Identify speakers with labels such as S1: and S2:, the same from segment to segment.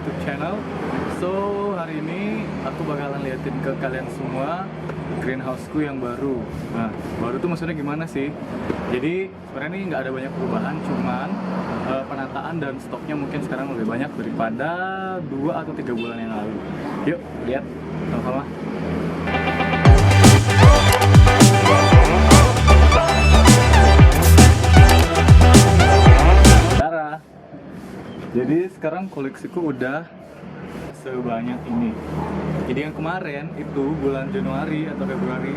S1: YouTube channel. So hari ini aku bakalan liatin ke kalian semua greenhouseku yang baru. Nah, baru tuh maksudnya gimana sih? Jadi sebenarnya ini nggak ada banyak perubahan, cuman penataan dan stoknya mungkin sekarang lebih banyak daripada 2 atau 3 bulan yang lalu. Yuk lihat sama-sama. Jadi sekarang koleksiku udah sebanyak ini. Jadi yang kemarin itu bulan Januari atau Februari,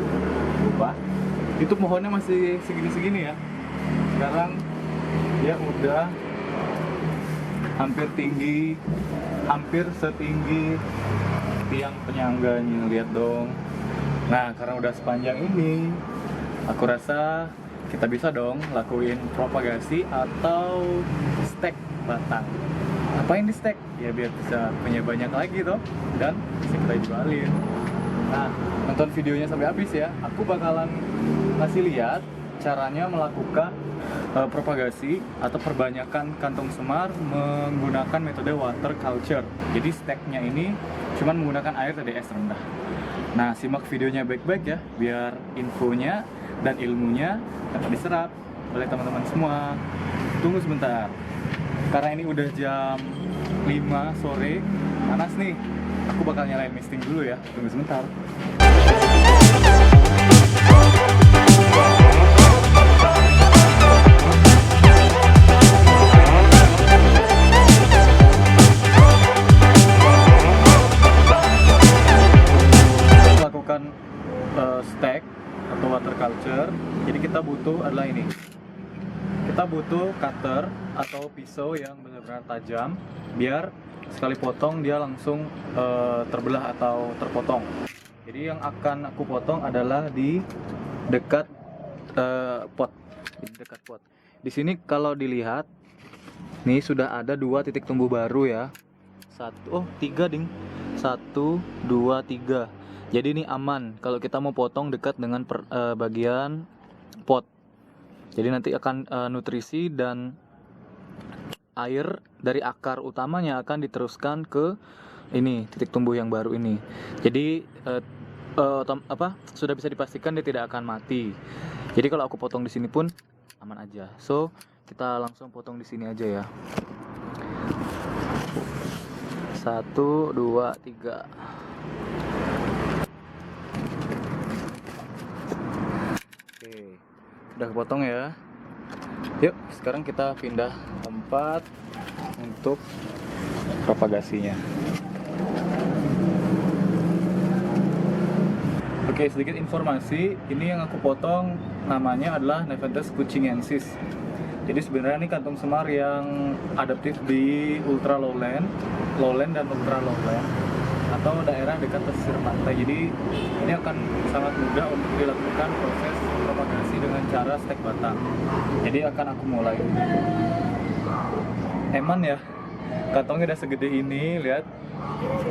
S1: lupa, itu pohonnya masih segini-segini ya. Sekarang dia udah hampir setinggi tiang penyangganya, lihat dong. Nah, karena udah sepanjang ini, aku rasa kita bisa dong lakuin propagasi atau stek batang. Ngapain di stek? Ya biar bisa punya banyak lagi toh, dan bisa kita jualin. Nah, nonton videonya sampai habis ya. Aku bakalan kasih lihat caranya melakukan propagasi atau perbanyakan kantong semar menggunakan metode water culture. Jadi steknya ini cuman menggunakan air TDS rendah. Nah, simak videonya baik-baik ya, biar infonya dan ilmunya dapat diserap oleh teman-teman semua. Tunggu sebentar, karena ini udah jam 5 sore, panas nih. Aku bakal nyalain misting dulu ya, tunggu sebentar. Lakukan stek atau water culture, jadi kita butuh adalah ini. Kita butuh cutter atau pisau yang benar-benar tajam, biar sekali potong dia langsung terbelah atau terpotong. Jadi yang akan aku potong adalah di dekat pot, Di sini kalau dilihat, nih sudah ada 2 titik tumbuh baru ya. 3 ding. 1, 2, 3. Jadi ini aman kalau kita mau potong dekat dengan bagian pot. Jadi nanti akan nutrisi dan air dari akar utamanya akan diteruskan ke ini titik tumbuh yang baru ini. Jadi sudah bisa dipastikan dia tidak akan mati. Jadi kalau aku potong di sini pun aman aja. So kita langsung potong di sini aja ya. 1, 2, 3. Oke, udah kepotong ya. Yuk, sekarang kita pindah tempat untuk propagasinya. Oke, sedikit informasi. Ini yang aku potong namanya adalah Nepenthes kucingensis. Jadi sebenarnya ini kantong semar yang adaptif di ultra lowland dan ultra lowland atau daerah dekat pesisir pantai. Jadi ini akan sangat mudah untuk dilakukan proses propagasi dengan cara stek batang. Jadi akan aku mulai. Eman ya, kantongnya udah segede ini, lihat,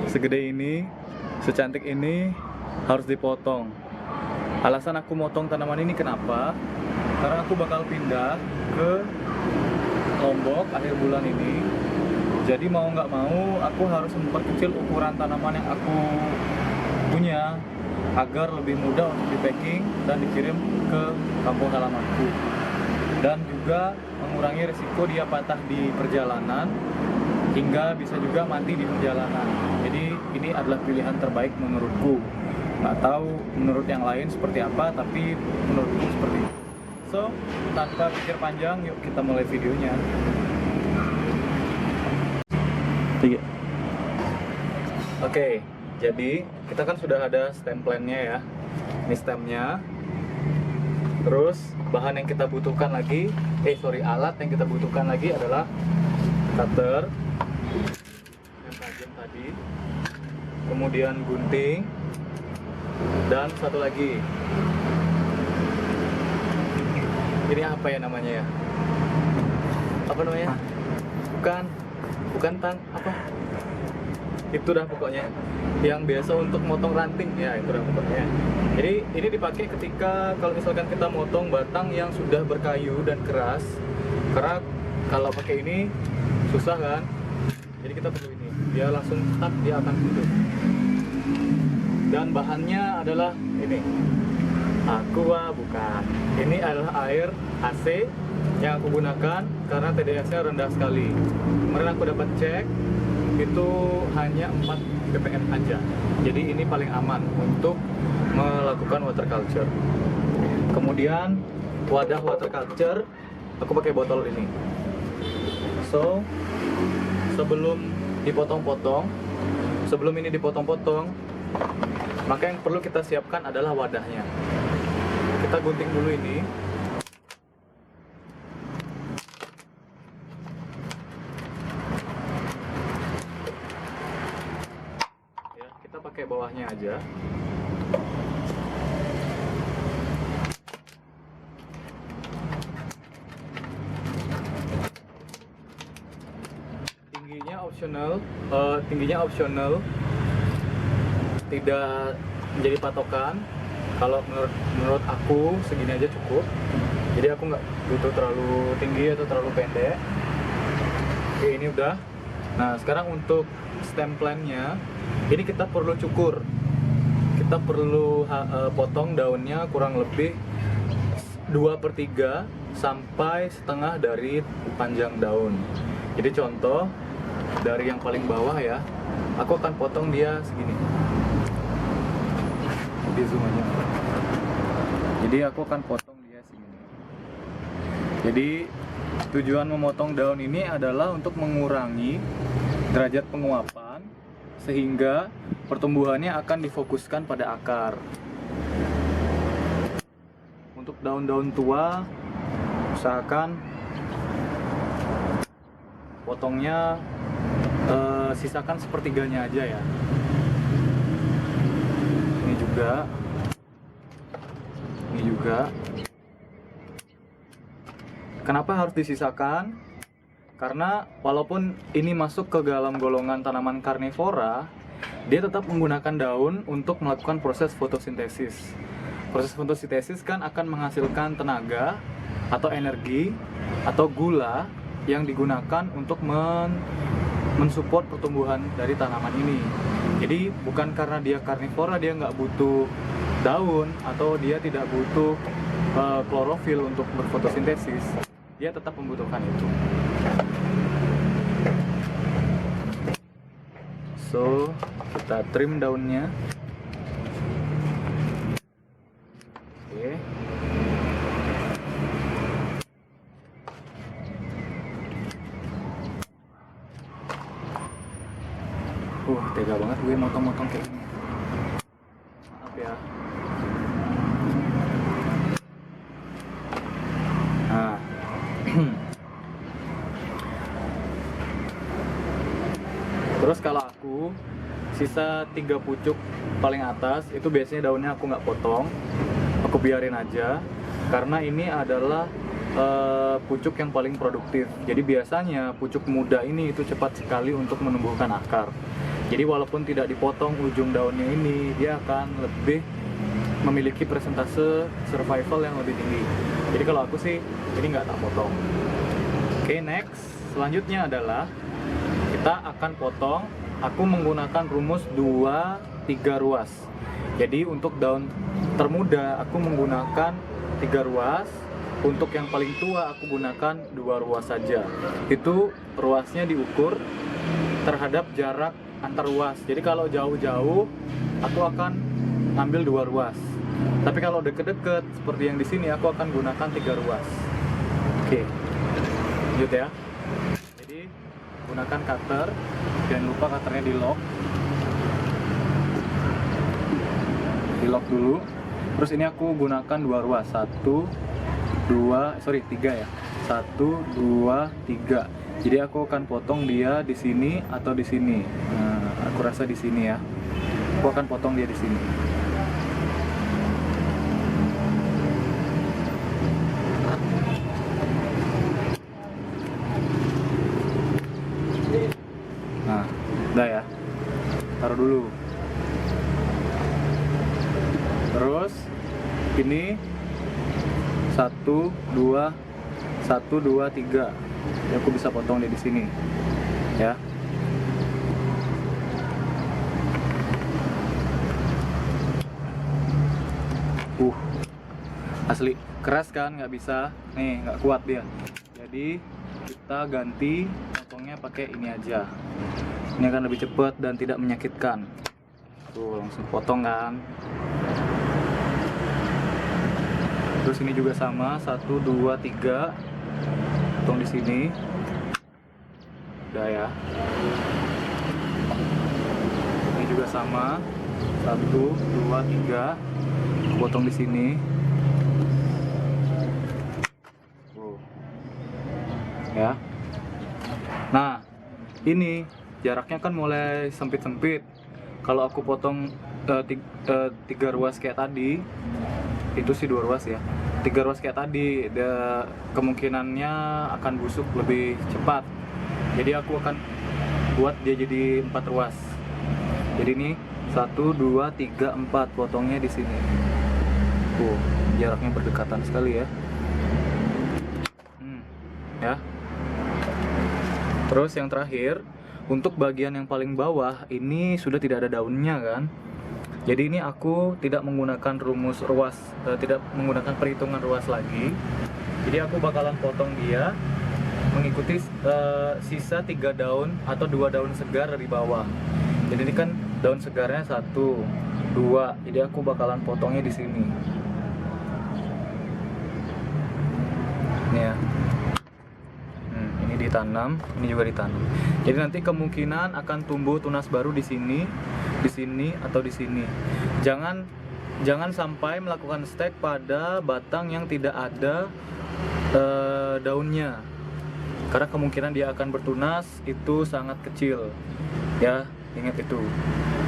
S1: segede ini, secantik ini, harus dipotong. Alasan aku motong tanaman ini kenapa? Karena aku bakal pindah ke Lombok akhir bulan ini. Jadi mau nggak mau aku harus memperkecil ukuran tanaman yang aku punya agar lebih mudah untuk di packing dan dikirim ke kampung halamanku, dan juga mengurangi risiko dia patah di perjalanan hingga bisa juga mati di perjalanan. Jadi ini adalah pilihan terbaik menurutku. Nggak tahu menurut yang lain seperti apa, tapi menurutku seperti itu. So, tanpa pikir panjang, yuk kita mulai videonya. 3. Oke, jadi kita kan sudah ada stem plan-nya ya. Ini stemnya. Terus bahan yang kita butuhkan lagi, alat yang kita butuhkan lagi adalah cutter yang tajam tadi, kemudian gunting, dan satu lagi. Ini apa ya namanya ya? Apa namanya? Bukan tang, apa? Itu dah pokoknya. Yang biasa untuk motong ranting ya, itu dah pokoknya. Jadi ini dipakai ketika kalau misalkan kita motong batang yang sudah berkayu dan keras. Karena kalau pakai ini susah kan? Jadi kita perlu ini. dia langsung stuck, dia akan putus. Dan bahannya adalah ini, Aqua, bukan, ini adalah air AC yang aku gunakan karena TDS-nya rendah sekali. Kemarin aku dapat cek, itu hanya 4 ppm aja. Jadi ini paling aman untuk melakukan water culture. Kemudian wadah water culture, aku pakai botol ini. So, sebelum ini dipotong-potong, maka yang perlu kita siapkan adalah wadahnya. Kita gunting dulu ini. Ya, kita pakai bawahnya aja. Tingginya opsional, tidak menjadi patokan. Kalau menurut aku segini aja cukup. Jadi aku nggak butuh terlalu tinggi atau terlalu pendek. Oke, ini udah. Nah, sekarang untuk stem plant-nya, ini kita perlu cukur. Kita perlu potong daunnya kurang lebih 2/3 sampai setengah dari panjang daun. Jadi contoh, dari yang paling bawah ya, aku akan potong dia segini. Di zoom aja. Jadi aku akan potong dia segini. Jadi tujuan memotong daun ini adalah untuk mengurangi derajat penguapan sehingga pertumbuhannya akan difokuskan pada akar. Untuk daun-daun tua, usahakan potongnya sisakan sepertiganya aja ya. Ini juga. Kenapa harus disisakan? Karena walaupun ini masuk ke dalam golongan tanaman karnivora, dia tetap menggunakan daun untuk melakukan proses fotosintesis. Proses fotosintesis kan akan menghasilkan tenaga atau energi atau gula yang digunakan untuk mensupport pertumbuhan dari tanaman ini. Jadi bukan karena dia karnivora dia nggak butuh daun atau dia tidak butuh klorofil untuk berfotosintesis, dia tetap membutuhkan itu. So, kita trim daunnya. Oke. Tega banget gue motong-motong kayak gini. Maaf ya. Nah. Terus kalau aku sisa 3 pucuk paling atas itu biasanya daunnya aku nggak potong, aku biarin aja karena ini adalah pucuk yang paling produktif. Jadi biasanya pucuk muda ini itu cepat sekali untuk menumbuhkan akar. Jadi walaupun tidak dipotong ujung daunnya ini, dia akan lebih memiliki persentase survival yang lebih tinggi. Jadi kalau aku sih ini nggak tak potong. Oke, next selanjutnya adalah kita akan potong. Aku menggunakan rumus 2-3 ruas. Jadi untuk daun termuda aku menggunakan 3 ruas. Untuk yang paling tua aku gunakan 2 ruas saja. Itu ruasnya diukur terhadap jarak antar ruas. Jadi kalau jauh-jauh aku akan ambil 2 ruas. Tapi kalau deket-deket seperti yang di sini aku akan gunakan 3 ruas. Oke. Lanjut ya. Jadi gunakan cutter. Jangan lupa cutternya di lock. Di lock dulu. Terus ini aku gunakan 2 ruas. 3 ya. 1, 2, 3. Jadi aku akan potong dia di sini atau di sini. Nah, aku rasa di sini ya. Aku akan potong dia di sini. Nah, udah ya. Taruh dulu. Terus ini 1, 2, 3. Ya, aku bisa potong dia di sini, ya. Asli keras kan, nggak bisa nih, nggak kuat dia. Jadi kita ganti potongnya pakai ini aja. Ini akan lebih cepat dan tidak menyakitkan. Tuh langsung potong kan. Terus ini juga sama, 1, 2, 3 potong di sini. Udah ya. Ini juga sama, 1, 2, 3 potong di sini. Ya. Nah, ini jaraknya kan mulai sempit-sempit. Kalau aku potong 3 ruas kayak tadi, itu sih 2 ruas ya. 3 ruas kayak tadi, kemungkinannya akan busuk lebih cepat. Jadi aku akan buat dia jadi 4 ruas. Jadi ini 1, 2, 3, 4 potongnya di sini. Jaraknya berdekatan sekali ya. Ya. Terus yang terakhir, untuk bagian yang paling bawah ini sudah tidak ada daunnya kan. Jadi ini aku tidak menggunakan rumus ruas, tidak menggunakan perhitungan ruas lagi. Jadi aku bakalan potong dia mengikuti sisa 3 daun atau 2 daun segar dari bawah. Jadi ini kan daun segarnya 1, 2. Jadi aku bakalan potongnya di sini. Ini ya. Ini ditanam, ini juga ditanam. Jadi nanti kemungkinan akan tumbuh tunas baru di sini atau di sini. Jangan sampai melakukan stek pada batang yang tidak ada daunnya. Karena kemungkinan dia akan bertunas itu sangat kecil. Ya, ingat itu.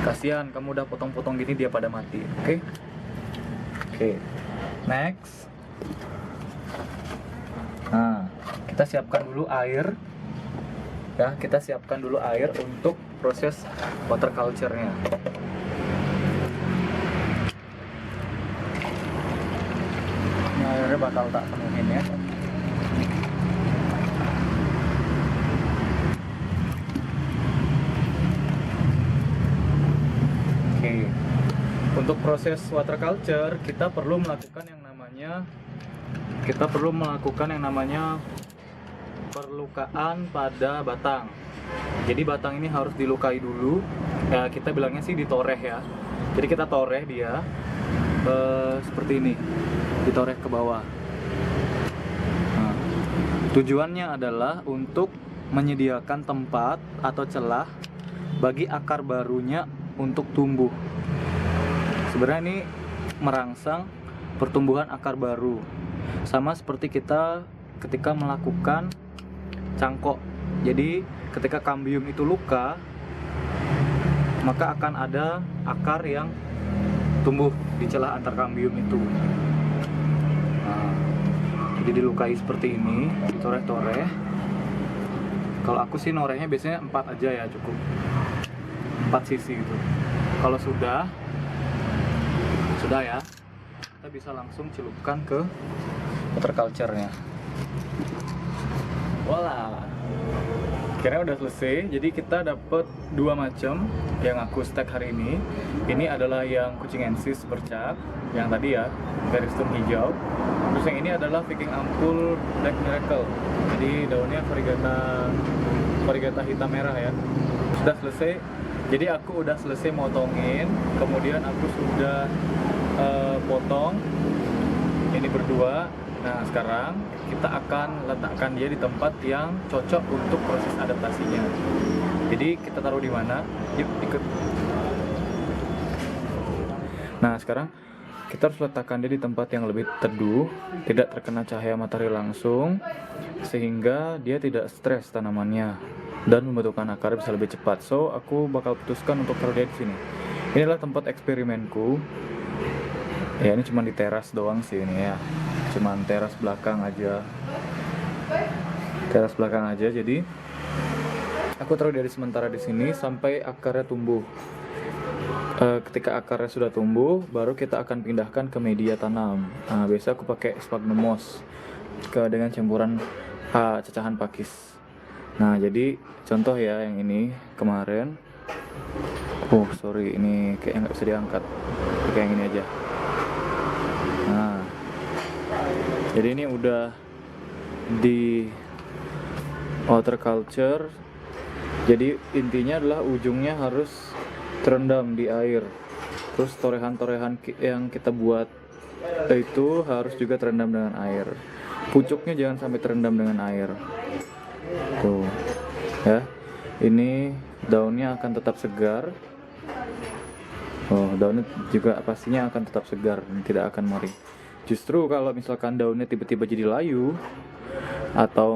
S1: Kasihan kamu udah potong-potong gini dia pada mati. Oke. Next. Nah, kita siapkan dulu air. Ya, kita siapkan dulu air untuk proses water culture-nya. Ini airnya bakal tak penuhin ya. Oke. Untuk proses water culture kita perlu melakukan yang namanya perlukaan pada batang. Jadi batang ini harus dilukai dulu. Ya, kita bilangnya sih ditoreh ya. Jadi kita toreh dia seperti ini, ditoreh ke bawah. Nah, tujuannya adalah untuk menyediakan tempat atau celah bagi akar barunya untuk tumbuh. Sebenarnya ini merangsang pertumbuhan akar baru. Sama seperti kita ketika melakukan cangkok. Jadi ketika kambium itu luka, maka akan ada akar yang tumbuh di celah antar kambium itu. Nah, jadi dilukai seperti ini, ditoreh-toreh. Kalau aku sih norehnya biasanya 4 aja ya, cukup 4 sisi gitu. Kalau sudah ya, kita bisa langsung celupkan ke water culture-nya. Voila, akhirnya udah selesai. Jadi kita dapat 2 macam yang aku stack hari ini. Ini adalah yang kucingensis bercak, yang tadi ya, garis tun hijau. Terus yang ini adalah Viking Ampul Black Miracle. Jadi daunnya variegata hitam merah ya. Sudah selesai. Jadi aku udah selesai motongin, kemudian aku sudah potong ini berdua. Nah, sekarang kita akan letakkan dia di tempat yang cocok untuk proses adaptasinya. Jadi kita taruh di mana? Yuk, ikut. Nah, sekarang kita harus letakkan dia di tempat yang lebih teduh, tidak terkena cahaya matahari langsung, sehingga dia tidak stres tanamannya dan membentukkan akar bisa lebih cepat. So, aku bakal putuskan untuk taruh dia di sini. Inilah tempat eksperimenku. Ya, ini cuma di teras doang sih ini ya. Cuman teras belakang aja. Jadi aku taruh dari sementara di sini sampai akarnya tumbuh. Ketika akarnya sudah tumbuh, baru kita akan pindahkan ke media tanam. Nah, biasa aku pakai sphagnum moss dengan campuran cacahan pakis. Nah, jadi contoh ya yang ini kemarin. Oh sorry, ini kayaknya nggak bisa diangkat. Kayak yang ini aja. Nah, Jadi ini udah di water culture. Jadi intinya adalah ujungnya harus terendam di air. Terus torehan-torehan yang kita buat itu harus juga terendam dengan air. Pucuknya jangan sampai terendam dengan air. Tuh, ya. Ini daunnya akan tetap segar. Oh, daunnya juga pastinya akan tetap segar dan tidak akan mori. Justru kalau misalkan daunnya tiba-tiba jadi layu atau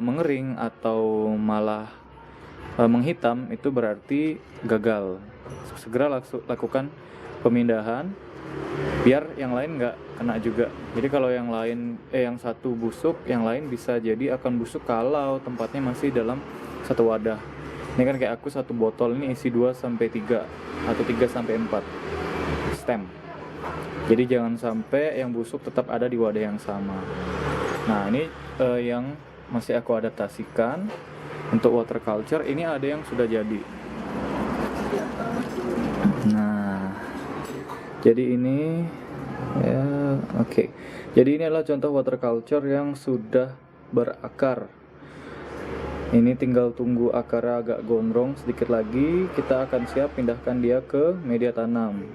S1: mengering atau malah menghitam, itu berarti gagal. Segera lakukan pemindahan biar yang lain nggak kena juga. Jadi kalau yang lain yang satu busuk, yang lain bisa jadi akan busuk kalau tempatnya masih dalam satu wadah. Ini kan kayak aku satu botol ini isi 2-3 atau 3-4 stem. Jadi jangan sampai yang busuk tetap ada di wadah yang sama. Nah, ini yang masih aku adaptasikan untuk water culture. Ini ada yang sudah jadi. Nah, jadi ini ya oke. Jadi ini adalah contoh water culture yang sudah berakar. Ini tinggal tunggu akarnya agak gondrong sedikit lagi, kita akan siap pindahkan dia ke media tanam.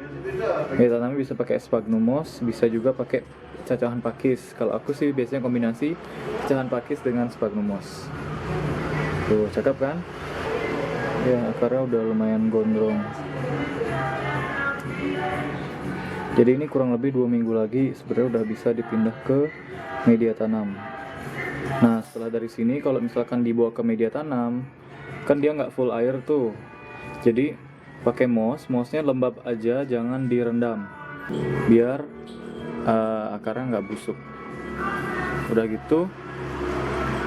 S1: Media tanam bisa pakai sphagnum moss, bisa juga pakai cacahan pakis. Kalau aku sih biasanya kombinasi cacahan pakis dengan sphagnum moss. Tuh, cakep kan? Ya, akarnya udah lumayan gondrong. Jadi ini kurang lebih 2 minggu lagi sebenarnya udah bisa dipindah ke media tanam. Nah, setelah dari sini kalau misalkan dibawa ke media tanam, kan dia nggak full air tuh. Jadi pakai mossnya lembab aja, jangan direndam, biar akarnya nggak busuk. Udah gitu,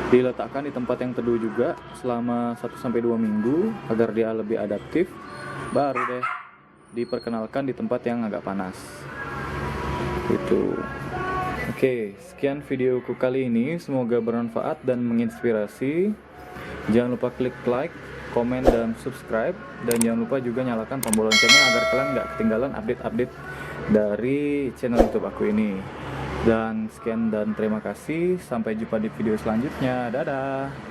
S1: diletakkan di tempat yang teduh juga selama 1-2 minggu agar dia lebih adaptif. Baru deh diperkenalkan di tempat yang agak panas. Gitu. Oke, sekian videoku kali ini. Semoga bermanfaat dan menginspirasi. Jangan lupa klik like, komen, dan subscribe. Dan jangan lupa juga nyalakan tombol loncengnya agar kalian nggak ketinggalan update-update dari channel YouTube aku ini. Dan sekian dan terima kasih. Sampai jumpa di video selanjutnya. Dadah.